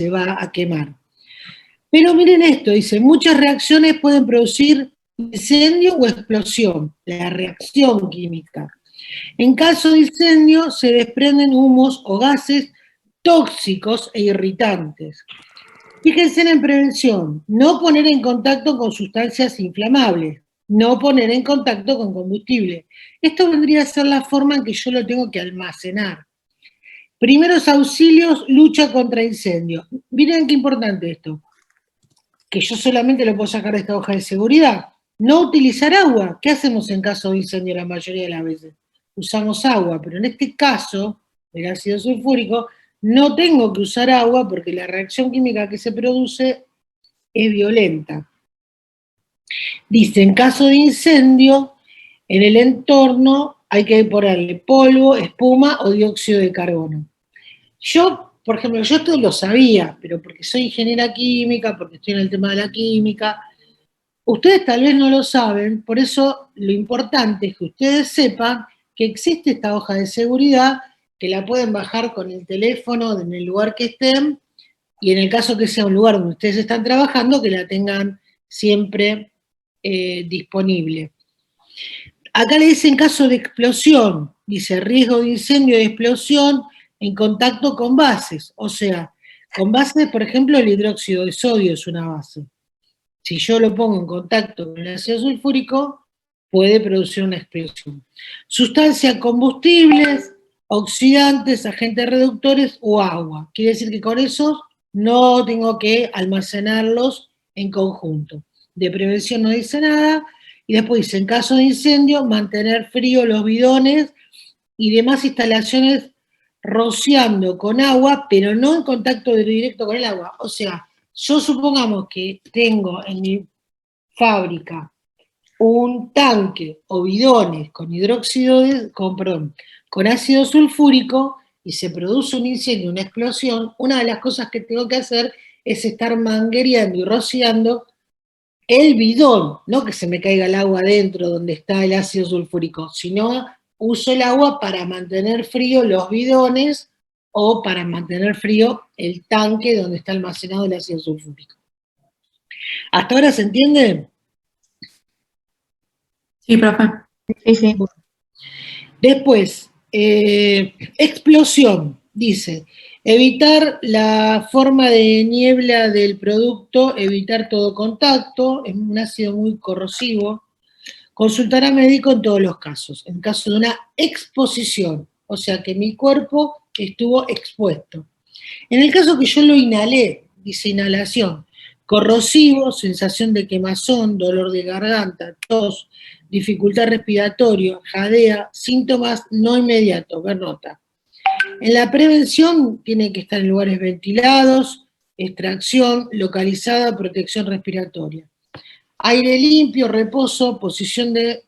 se va a quemar. Pero miren esto, dice, muchas reacciones pueden producir incendio o explosión, la reacción química. En caso de incendio se desprenden humos o gases tóxicos e irritantes. Fíjense en prevención, no poner en contacto con sustancias inflamables, no poner en contacto con combustible. Esto vendría a ser la forma en que yo lo tengo que almacenar. Primeros auxilios, lucha contra incendios. Miren qué importante esto, que yo solamente lo puedo sacar de esta hoja de seguridad. No utilizar agua. ¿Qué hacemos en caso de incendio la mayoría de las veces? Usamos agua, pero en este caso, del ácido sulfúrico, no tengo que usar agua porque la reacción química que se produce es violenta. Dice, en caso de incendio, en el entorno hay que ponerle polvo, espuma o dióxido de carbono. Yo, por ejemplo, yo esto lo sabía, pero porque soy ingeniera química, porque estoy en el tema de la química. Ustedes tal vez no lo saben, por eso lo importante es que ustedes sepan que existe esta hoja de seguridad, que la pueden bajar con el teléfono en el lugar que estén, y en el caso que sea un lugar donde ustedes están trabajando, que la tengan siempre disponible. Acá le dice en caso de explosión, dice riesgo de incendio y de explosión en contacto con bases, o sea, con bases, por ejemplo, el hidróxido de sodio es una base. Si yo lo pongo en contacto con el ácido sulfúrico, puede producir una explosión. Sustancias combustibles, oxidantes, agentes reductores o agua. Quiere decir que con eso no tengo que almacenarlos en conjunto. De prevención no dice nada, y después dice, en caso de incendio, mantener frío los bidones y demás instalaciones rociando con agua, pero no en contacto directo con el agua. O sea, yo supongamos que tengo en mi fábrica un tanque o bidones con con ácido sulfúrico y se produce un incendio, una explosión, una de las cosas que tengo que hacer es estar manguereando y rociando el bidón, no que se me caiga el agua adentro donde está el ácido sulfúrico, sino uso el agua para mantener frío los bidones o para mantener frío el tanque donde está almacenado el ácido sulfúrico. ¿Hasta ahora se entiende? Sí, profe. Sí. Bueno. Después, explosión, dice, evitar la forma de niebla del producto, evitar todo contacto, es un ácido muy corrosivo, consultar a médico en todos los casos, en caso de una exposición, o sea que mi cuerpo estuvo expuesto. En el caso que yo lo inhalé, dice inhalación, corrosivo, sensación de quemazón, dolor de garganta, tos, dificultad respiratoria, jadea, síntomas no inmediatos, ver nota. En la prevención tiene que estar en lugares ventilados, extracción localizada, protección respiratoria. Aire limpio, reposo, posición de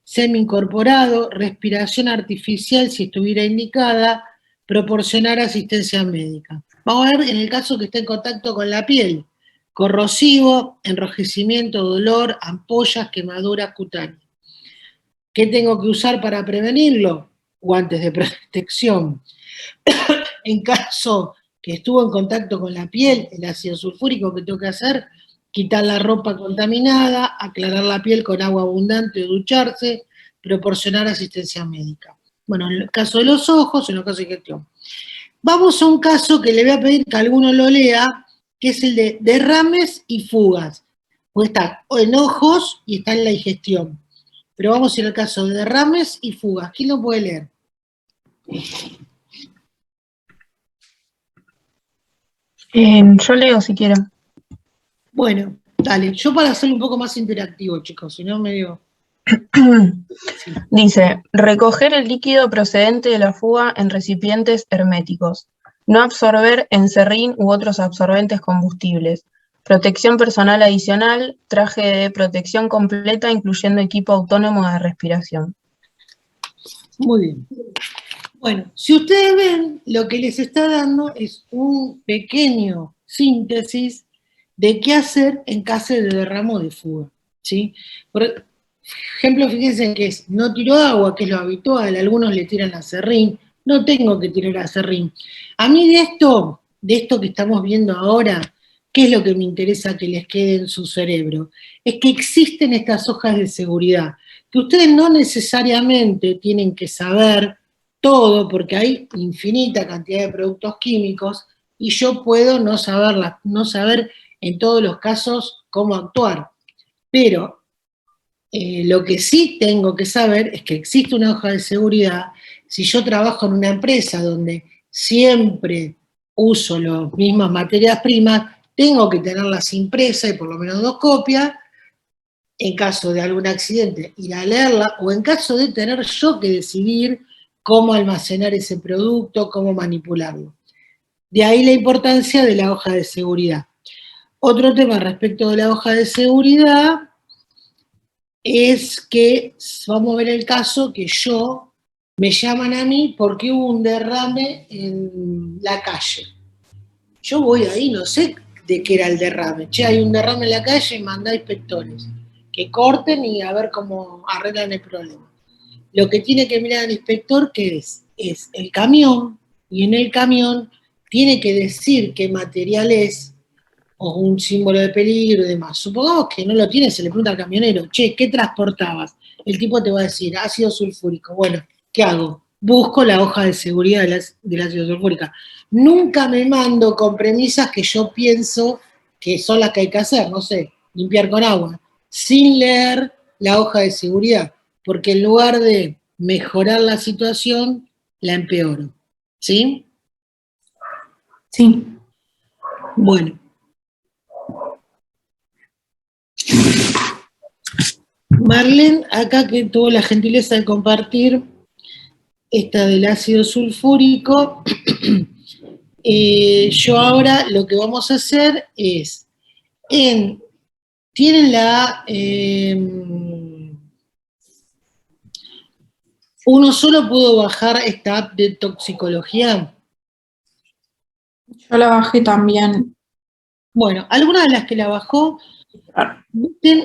semi-incorporado, respiración artificial si estuviera indicada, proporcionar asistencia médica. Vamos a ver en el caso que esté en contacto con la piel. Corrosivo, enrojecimiento, dolor, ampollas, quemaduras cutáneas. ¿Qué tengo que usar para prevenirlo? Guantes de protección. En caso que estuvo en contacto con la piel, el ácido sulfúrico, que tengo que hacer, quitar la ropa contaminada, aclarar la piel con agua abundante, ducharse, proporcionar asistencia médica. Bueno, en el caso de los ojos, en los casos de gestión. Vamos a un caso que le voy a pedir que alguno lo lea, que es el de derrames y fugas. Pues está en ojos y está en la digestión. Pero vamos a ir al caso de derrames y fugas. ¿Quién lo puede leer? Yo leo si quieren. Bueno, dale. Yo para hacerlo un poco más interactivo, chicos, si no medio... Sí. Dice, recoger el líquido procedente de la fuga en recipientes herméticos. No absorber en serrín u otros absorbentes combustibles. Protección personal adicional, traje de protección completa, incluyendo equipo autónomo de respiración. Muy bien. Bueno, si ustedes ven, lo que les está dando es un pequeño síntesis de qué hacer en caso de derrame o de fuga, ¿sí? Por ejemplo, fíjense que es, no tiro agua, que es lo habitual, algunos le tiran a serrín, no tengo que tirar a serrín. A mí de esto de esto que estamos viendo ahora, ¿qué es lo que me interesa que les quede en su cerebro? Es que existen estas hojas de seguridad, que ustedes no necesariamente tienen que saber todo, porque hay infinita cantidad de productos químicos, y yo puedo no saberlas, no saber en todos los casos cómo actuar. Pero lo que sí tengo que saber es que existe una hoja de seguridad. Si yo trabajo en una empresa donde siempre uso las mismas materias primas, tengo que tenerlas impresas y por lo menos 2 copias, en caso de algún accidente ir a leerla, o en caso de tener yo que decidir cómo almacenar ese producto, cómo manipularlo. De ahí la importancia de la hoja de seguridad. Otro tema respecto de la hoja de seguridad es que, vamos a ver el caso que me llaman a mí porque hubo un derrame en la calle. Yo voy ahí, no sé de qué era el derrame. Che, hay un derrame en la calle y mandá inspectores que corten y a ver cómo arreglan el problema. Lo que tiene que mirar el inspector, ¿qué es? Es el camión, y en el camión tiene que decir qué material es, o un símbolo de peligro y demás. Supongamos que no lo tiene, se le pregunta al camionero, che, ¿qué transportabas? El tipo te va a decir, ácido sulfúrico. Bueno, ¿qué hago? Busco la hoja de seguridad del ácido sulfúrico. Nunca me mando con premisas que yo pienso que son las que hay que hacer, no sé, limpiar con agua, sin leer la hoja de seguridad, porque en lugar de mejorar la situación, la empeoro. ¿Sí? Sí. Bueno. Marlene, acá que tuvo la gentileza de compartir esta del ácido sulfúrico, yo ahora lo que vamos a hacer es, tienen uno solo pudo bajar esta app de toxicología. Yo la bajé también. Bueno, alguna de las que la bajó,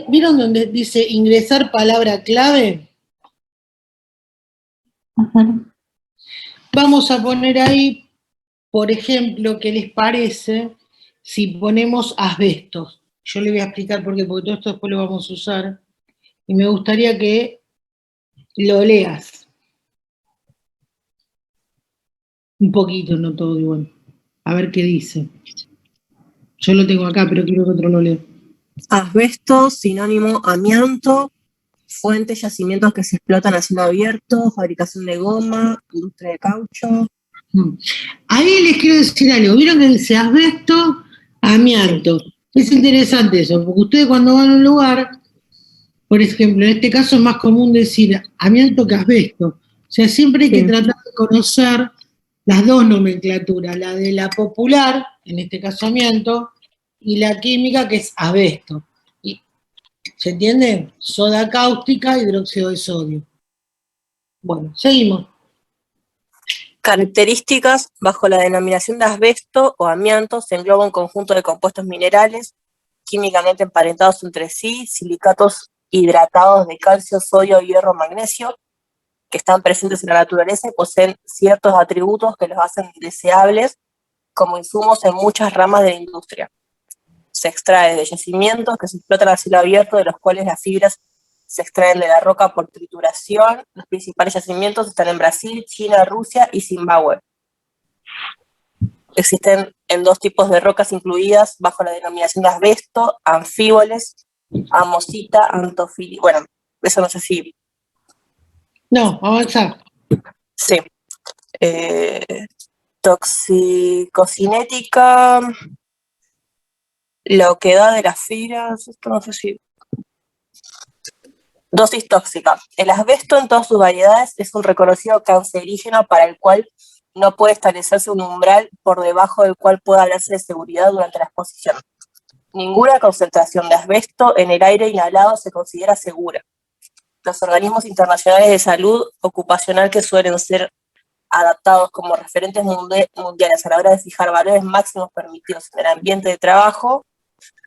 ¿vieron donde dice ingresar palabra clave? Ajá. Vamos a poner ahí, por ejemplo, ¿qué les parece si ponemos asbestos? Yo le voy a explicar por qué, porque todo esto después lo vamos a usar. Y me gustaría que lo leas. Un poquito, no todo igual. A ver qué dice. Yo lo tengo acá, pero quiero que otro lo lea. Asbesto, sinónimo amianto, fuentes, yacimientos que se explotan a cielo abierto, fabricación de goma, industria de caucho. Ahí les quiero decir algo. ¿Vieron que dice asbesto, amianto? Es interesante eso, porque ustedes cuando van a un lugar, por ejemplo, en este caso es más común decir amianto que asbesto. O sea, siempre hay que tratar de conocer las dos nomenclaturas, la de la popular, en este caso amianto, y la química, que es asbesto. ¿Se entiende? Soda cáustica, hidróxido de sodio. Bueno, seguimos. Características: bajo la denominación de asbesto o amianto se engloba un conjunto de compuestos minerales químicamente emparentados entre sí, silicatos hidratados de calcio, sodio, hierro, magnesio, que están presentes en la naturaleza y poseen ciertos atributos que los hacen deseables como insumos en muchas ramas de la industria. Se extrae de yacimientos que se explotan a cielo abierto, de los cuales las fibras se extraen de la roca por trituración. Los principales yacimientos están en Brasil, China, Rusia y Zimbabue. Existen en 2 tipos de rocas incluidas bajo la denominación de asbesto: anfíboles, amosita, antofili. Bueno, eso no sé si... No, avanza. Sí. Toxicocinética, la oquedad de las fibras, esto no sé si... Dosis tóxica. El asbesto en todas sus variedades es un reconocido cancerígeno para el cual no puede establecerse un umbral por debajo del cual pueda hablarse de seguridad durante la exposición. Ninguna concentración de asbesto en el aire inhalado se considera segura. Los organismos internacionales de salud ocupacional, que suelen ser adaptados como referentes mundiales a la hora de fijar valores máximos permitidos en el ambiente de trabajo,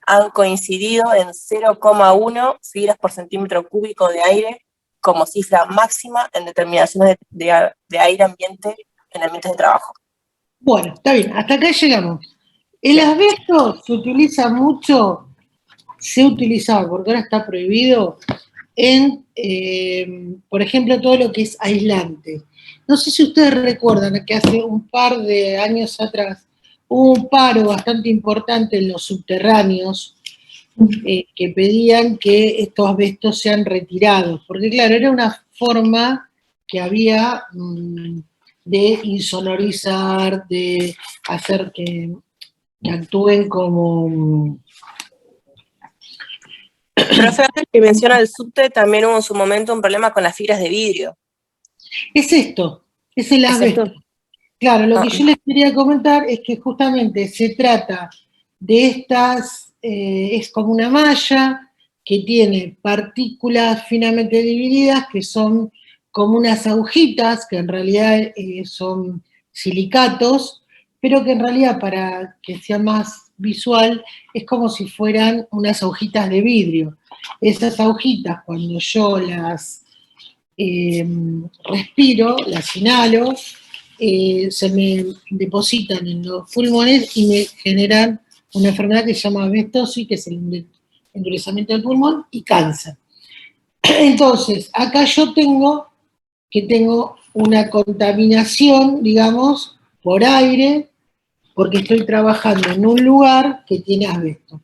han coincidido en 0,1 fibras por centímetro cúbico de aire como cifra máxima en determinaciones de aire ambiente en ambientes de trabajo. Bueno, está bien, hasta acá llegamos. El asbesto se utiliza mucho, se utilizaba, porque ahora está prohibido, por ejemplo, todo lo que es aislante. No sé si ustedes recuerdan que hace un par de años atrás hubo un paro bastante importante en los subterráneos que pedían que estos asbestos sean retirados, porque claro, era una forma que había de insonorizar, de hacer que actúen como... Profe, antes que menciona el subte, también hubo en su momento un problema con las fibras de vidrio. Es esto, es el asbesto. Claro, lo que yo les quería comentar es que justamente se trata de estas, es como una malla que tiene partículas finamente divididas que son como unas agujitas, que en realidad son silicatos, pero que en realidad para que sea más visual es como si fueran unas agujitas de vidrio. Esas agujitas cuando yo las respiro, las inhalo, se me depositan en los pulmones y me generan una enfermedad que se llama asbestosis, que es el endurecimiento del pulmón, y cáncer. Entonces, acá yo tengo una contaminación, digamos, por aire, porque estoy trabajando en un lugar que tiene asbesto.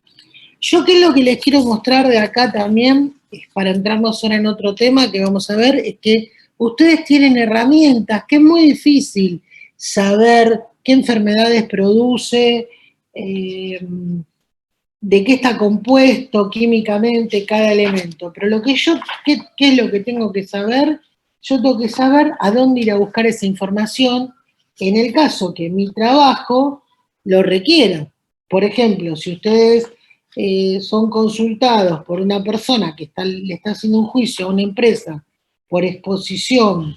Yo qué es lo que les quiero mostrar de acá también, para entrarnos ahora en otro tema que vamos a ver, es que ustedes tienen herramientas, que es muy difícil saber qué enfermedades produce, de qué está compuesto químicamente cada elemento. Pero lo que yo, ¿qué es lo que tengo que saber? Yo tengo que saber a dónde ir a buscar esa información en el caso que mi trabajo lo requiera. Por ejemplo, si ustedes son consultados por una persona que le está haciendo un juicio a una empresa por exposición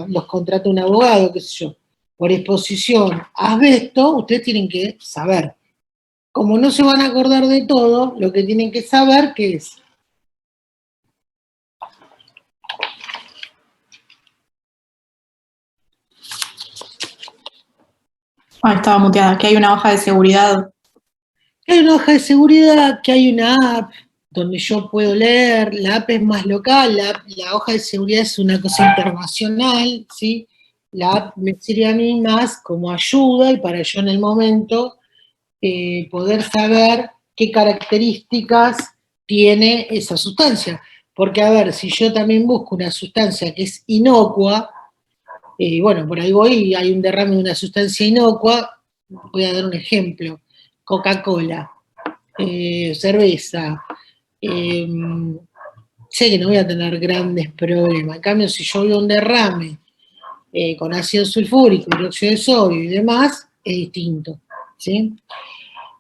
los contrata un abogado, qué sé yo, por exposición a asbesto, ustedes tienen que saber. Como no se van a acordar de todo, lo que tienen que saber que es. Estaba muteada, que hay una hoja de seguridad. Que hay una hoja de seguridad, que hay una app donde yo puedo leer, la app es más local, la hoja de seguridad es una cosa internacional, ¿sí? La app me sirve a mí más como ayuda y para yo en el momento poder saber qué características tiene esa sustancia. Porque, a ver, si yo también busco una sustancia que es inocua, bueno, por ahí voy y hay un derrame de una sustancia inocua, voy a dar un ejemplo, Coca-Cola, cerveza, sé que no voy a tener grandes problemas. En cambio, si yo veo un derrame con ácido sulfúrico, hidróxido de sodio y demás, es distinto, ¿sí?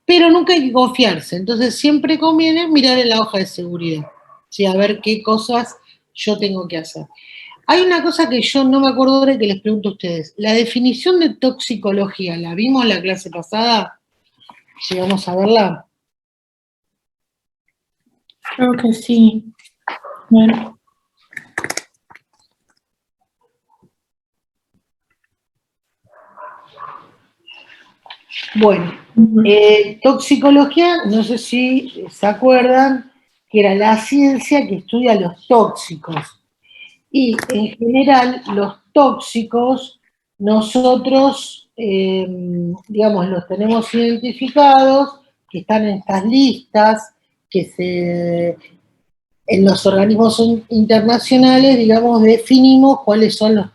Pero nunca hay que confiarse, entonces siempre conviene mirar en la hoja de seguridad, ¿sí? A ver qué cosas yo tengo que hacer. Hay una cosa que yo no me acuerdo ahora que les pregunto a ustedes. La definición de toxicología, ¿la vimos en la clase pasada? ¿Llegamos a verla? Creo que sí. Bueno. Bueno, toxicología, no sé si se acuerdan, que era la ciencia que estudia los tóxicos. Y en general, los tóxicos, nosotros, digamos, los tenemos identificados, que están en estas listas, en los organismos internacionales, digamos, definimos cuáles son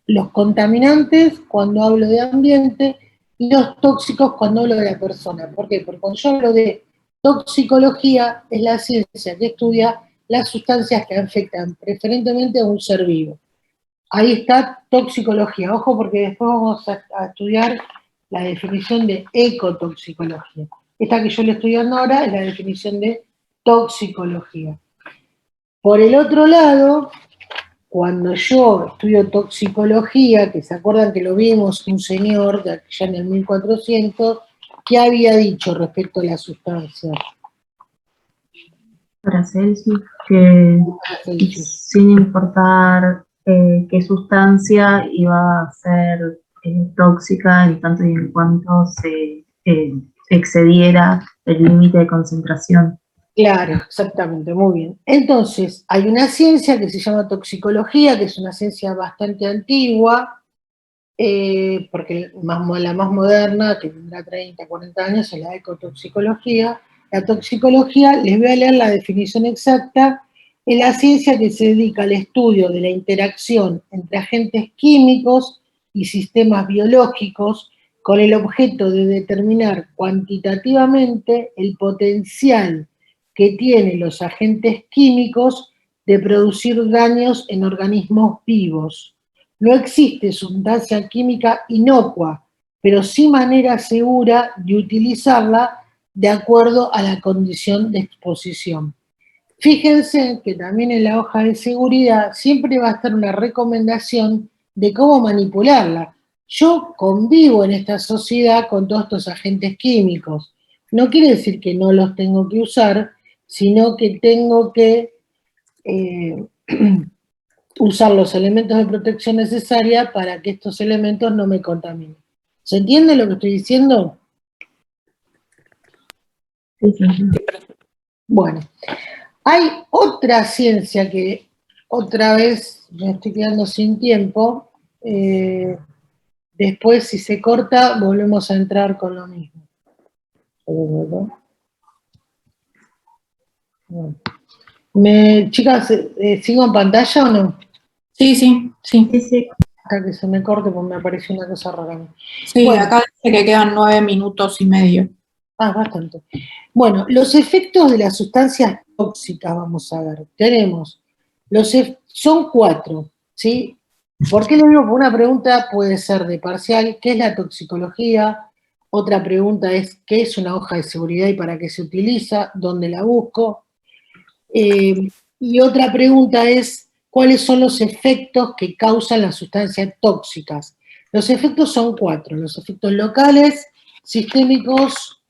los contaminantes cuando hablo de ambiente y los tóxicos cuando hablo de la persona. ¿Por qué? Porque cuando yo hablo de toxicología es la ciencia que estudia las sustancias que afectan preferentemente a un ser vivo. Ahí está toxicología. Ojo porque después vamos a estudiar la definición de ecotoxicología. Esta que yo le estoy dando ahora es la definición de toxicología. Por el otro lado, cuando yo estudio toxicología, que se acuerdan que lo vimos un señor de allá en el 1400, ¿qué había dicho respecto a la sustancia? Paracelsus, que sin importar qué sustancia iba a ser tóxica en tanto y en cuanto se excediera el límite de concentración. Claro, exactamente, muy bien. Entonces, hay una ciencia que se llama toxicología, que es una ciencia bastante antigua, porque la más moderna, que tendrá 30, 40 años, es la ecotoxicología. La toxicología, les voy a leer la definición exacta, es la ciencia que se dedica al estudio de la interacción entre agentes químicos y sistemas biológicos con el objeto de determinar cuantitativamente el potencial que tienen los agentes químicos de producir daños en organismos vivos. No existe sustancia química inocua, pero sí manera segura de utilizarla de acuerdo a la condición de exposición. Fíjense que también en la hoja de seguridad siempre va a estar una recomendación de cómo manipularla. Yo convivo en esta sociedad con todos estos agentes químicos. No quiere decir que no los tengo que usar, sino que tengo que usar los elementos de protección necesaria para que estos elementos no me contaminen. ¿Se entiende lo que estoy diciendo? Sí, sí, sí. Bueno, hay otra ciencia que otra vez me estoy quedando sin tiempo. Después, si se corta, volvemos a entrar con lo mismo. Chicas, ¿sigo en pantalla o no? Sí, sí, sí. Sí, sí. Hasta que se me corte porque me apareció una cosa rara a mí. Sí, Bueno. acá dice que quedan 9 minutos y medio. Bastante. Bueno, los efectos de las sustancias tóxicas, vamos a ver. Tenemos, son 4, ¿sí? ¿Por qué le digo? Una pregunta puede ser de parcial, ¿qué es la toxicología? Otra pregunta es, ¿qué es una hoja de seguridad y para qué se utiliza? ¿Dónde la busco? Y otra pregunta es, ¿cuáles son los efectos que causan las sustancias tóxicas? Los efectos son 4, los efectos locales, sistémicos,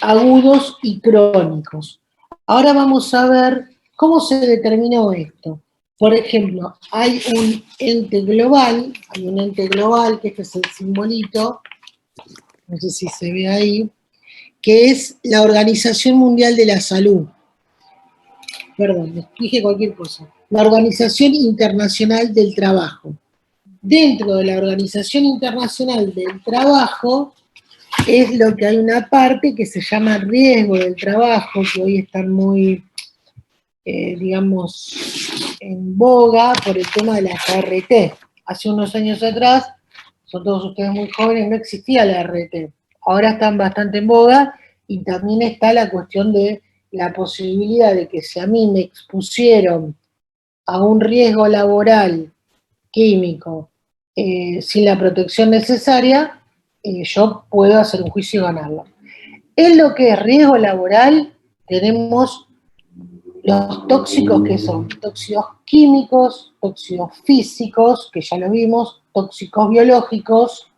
agudos y crónicos. Ahora vamos a ver cómo se determinó esto. Por ejemplo, hay un ente global, que este es el simbolito, no sé si se ve ahí, que es la Organización Mundial de la Salud. Perdón, dije cualquier cosa. La Organización Internacional del Trabajo. Dentro de la Organización Internacional del Trabajo, es lo que hay una parte que se llama riesgo del trabajo, que hoy están muy, digamos, en boga por el tema de la RT. Hace unos años atrás, son todos ustedes muy jóvenes, no existía la RT. Ahora están bastante en boga y también está la cuestión de la posibilidad de que si a mí me expusieron a un riesgo laboral químico sin la protección necesaria, yo puedo hacer un juicio y ganarlo. En lo que es riesgo laboral, tenemos los tóxicos que son tóxicos químicos, tóxicos físicos, que ya lo vimos, tóxicos biológicos,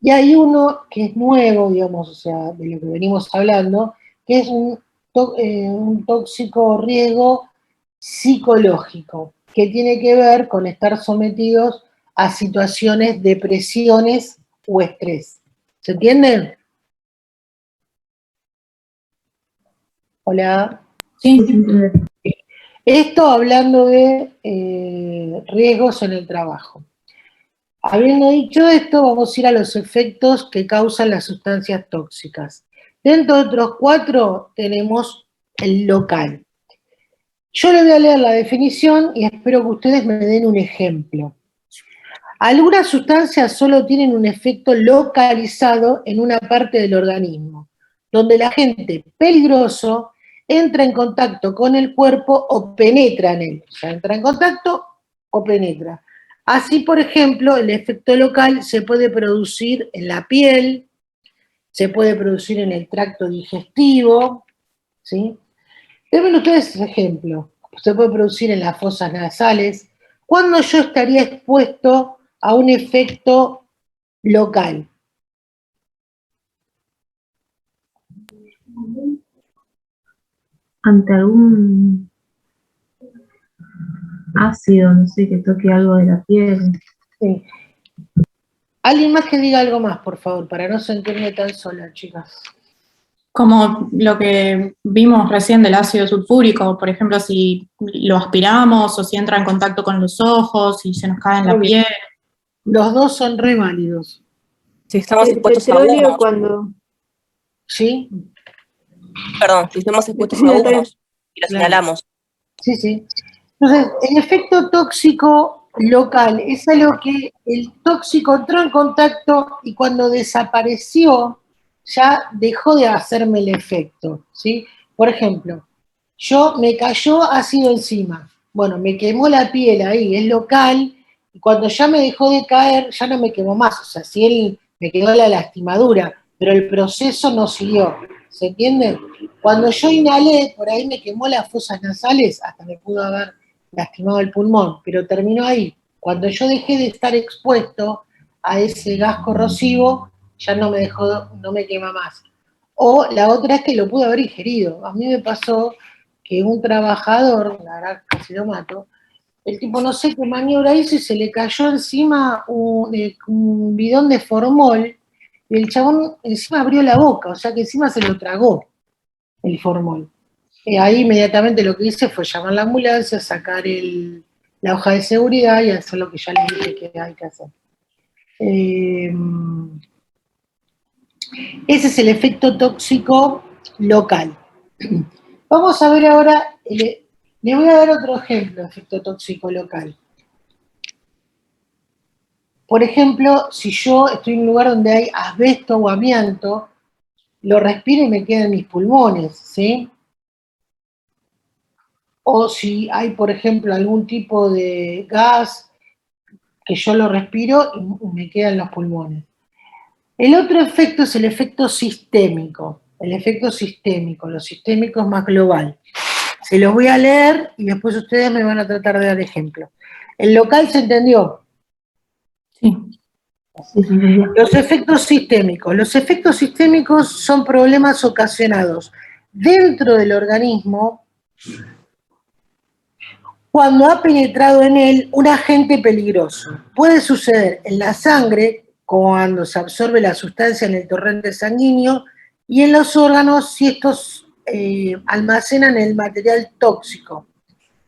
y hay uno que es nuevo, digamos, o sea, de lo que venimos hablando, que es un tóxico riesgo psicológico, que tiene que ver con estar sometidos a situaciones de presiones o estrés. ¿Se entiende? Hola. Sí, Esto hablando de riesgos en el trabajo. Habiendo dicho esto, vamos a ir a los efectos que causan las sustancias tóxicas. Dentro de otros 4 tenemos el local. Yo le voy a leer la definición y espero que ustedes me den un ejemplo. Algunas sustancias solo tienen un efecto localizado en una parte del organismo, donde el agente peligroso entra en contacto con el cuerpo o penetra en él. O sea, entra en contacto o penetra. Así, por ejemplo, el efecto local se puede producir en la piel, se puede producir en el tracto digestivo, ¿sí? Denme ustedes ejemplo. Se puede producir en las fosas nasales. ¿Cuándo yo estaría expuesto a un efecto local? Ante algún ácido, no sé, que toque algo de la piel. Sí. Alguien más que diga algo más, por favor, para no sentirme tan sola, chicas. Como lo que vimos recién del ácido sulfúrico, por ejemplo, si lo aspiramos o si entra en contacto con los ojos, si se nos cae en la piel. Los dos son re válidos. Si estamos El expuestos a petróleo humos, cuando... ¿Sí? perdón, si estamos expuestos a No, está bien. humos y lo Claro. señalamos. Sí, sí. Entonces, el efecto tóxico local es algo que el tóxico entró en contacto y cuando desapareció ya dejó de hacerme el efecto, ¿sí? Por ejemplo, me cayó ácido encima, bueno, me quemó la piel ahí, es local, y cuando ya me dejó de caer, ya no me quemó más, o sea, sí me quedó la lastimadura, pero el proceso no siguió, ¿se entiende? Cuando yo inhalé, por ahí me quemó las fosas nasales, hasta me pudo haber lastimado el pulmón, pero terminó ahí. Cuando yo dejé de estar expuesto a ese gas corrosivo, ya no me quema más. O la otra es que lo pude haber ingerido. A mí me pasó que un trabajador, la verdad casi lo mato, el tipo no sé qué maniobra hizo y se le cayó encima un bidón de formol y el chabón encima abrió la boca, o sea que encima se lo tragó el formol. Ahí inmediatamente lo que hice fue llamar a la ambulancia, sacar la hoja de seguridad y hacer lo que ya les dije que hay que hacer. Ese es el efecto tóxico local. Vamos a ver ahora, les voy a dar otro ejemplo de efecto tóxico local. Por ejemplo, si yo estoy en un lugar donde hay asbesto o amianto, lo respiro y me queda en mis pulmones, ¿sí? O si hay, por ejemplo, algún tipo de gas que yo lo respiro y me queda en los pulmones. El otro efecto es el efecto sistémico. El efecto sistémico, lo sistémico es más global. Se los voy a leer y después ustedes me van a tratar de dar ejemplos. ¿El local se entendió? Sí. Sí, se entendió. Los efectos sistémicos. Los efectos sistémicos son problemas ocasionados dentro del organismo cuando ha penetrado en él un agente peligroso. Puede suceder en la sangre, cuando se absorbe la sustancia en el torrente sanguíneo, y en los órganos si estos almacenan el material tóxico.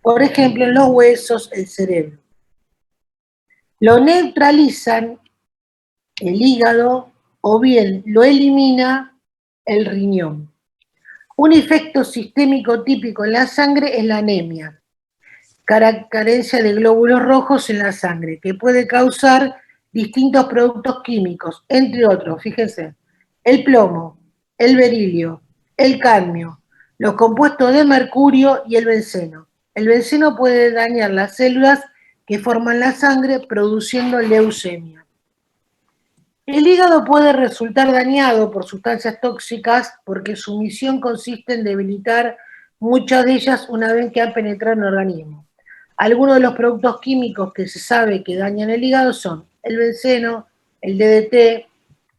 Por ejemplo, en los huesos, el cerebro. Lo neutralizan el hígado o bien lo elimina el riñón. Un efecto sistémico típico en la sangre es la anemia, carencia de glóbulos rojos en la sangre, que puede causar distintos productos químicos, entre otros, fíjense, el plomo, el berilio, el cadmio, los compuestos de mercurio y el benceno. El benceno puede dañar las células que forman la sangre, produciendo leucemia. El hígado puede resultar dañado por sustancias tóxicas porque su misión consiste en debilitar muchas de ellas una vez que han penetrado en el organismo. Algunos de los productos químicos que se sabe que dañan el hígado son el benceno, el DDT,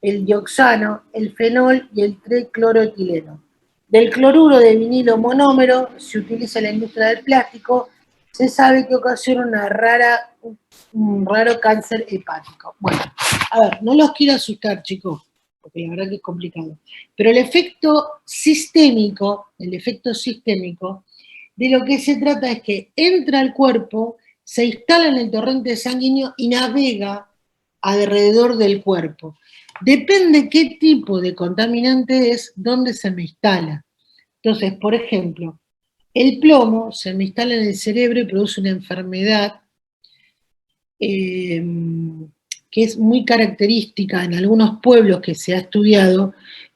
el dioxano, el fenol y el tricloroetileno. Del cloruro de vinilo monómero se utiliza en la industria del plástico, se sabe que ocasiona un raro cáncer hepático. Bueno, a ver, no los quiero asustar, chicos, porque la verdad que es complicado. Pero el efecto sistémico, de lo que se trata es que entra al cuerpo, se instala en el torrente sanguíneo y navega alrededor del cuerpo. Depende qué tipo de contaminante es, dónde se me instala. Entonces, por ejemplo, el plomo se me instala en el cerebro y produce una enfermedad que es muy característica en algunos pueblos que se ha estudiado,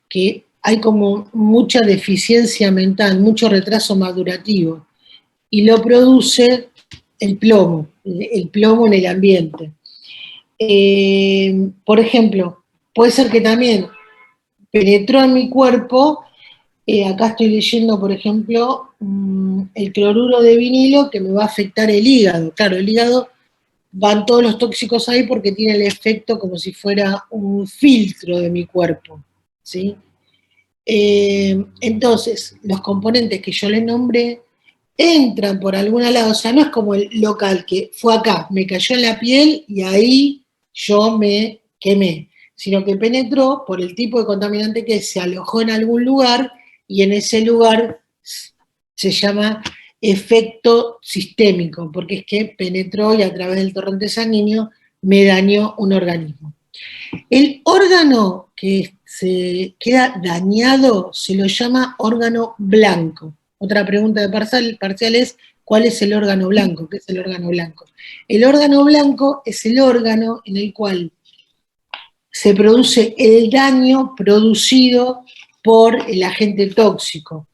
que hay como mucha deficiencia mental, mucho retraso madurativo, y lo produce el plomo en el ambiente. Por ejemplo, puede ser que también penetró en mi cuerpo, acá estoy leyendo, por ejemplo, el cloruro de vinilo que me va a afectar el hígado. Claro, el hígado van todos los tóxicos ahí porque tiene el efecto como si fuera un filtro de mi cuerpo, ¿sí? Entonces, los componentes que yo les nombré entran por alguna lado, o sea, no es como el local que fue acá, me cayó en la piel y ahí yo me quemé, sino que penetró por el tipo de contaminante que se alojó en algún lugar y en ese lugar se llama efecto sistémico, porque es que penetró y a través del torrente sanguíneo me dañó un organismo. El órgano que se queda dañado se lo llama órgano blanco. Otra pregunta de parcial es, ¿cuál es el órgano blanco? ¿Qué es el órgano blanco? El órgano blanco es el órgano en el cual se produce el daño producido por el agente tóxico.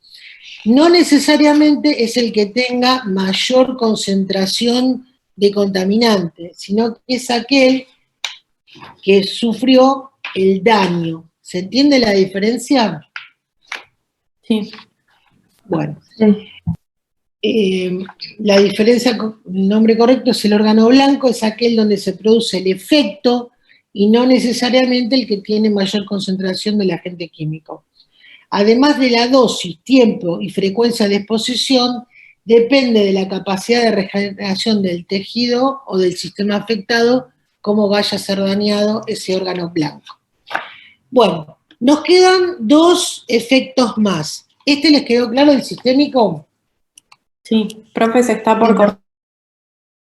No necesariamente es el que tenga mayor concentración de contaminante, sino que es aquel que sufrió el daño. ¿Se entiende la diferencia? Sí. Bueno. La diferencia, el nombre correcto es el órgano blanco, es aquel donde se produce el efecto y no necesariamente el que tiene mayor concentración del agente químico. Además de la dosis, tiempo y frecuencia de exposición, depende de la capacidad de regeneración del tejido o del sistema afectado, cómo vaya a ser dañado ese órgano blanco. Bueno, nos quedan 2 efectos más. ¿Este les quedó claro, el sistémico? Sí, profe, se está por cortar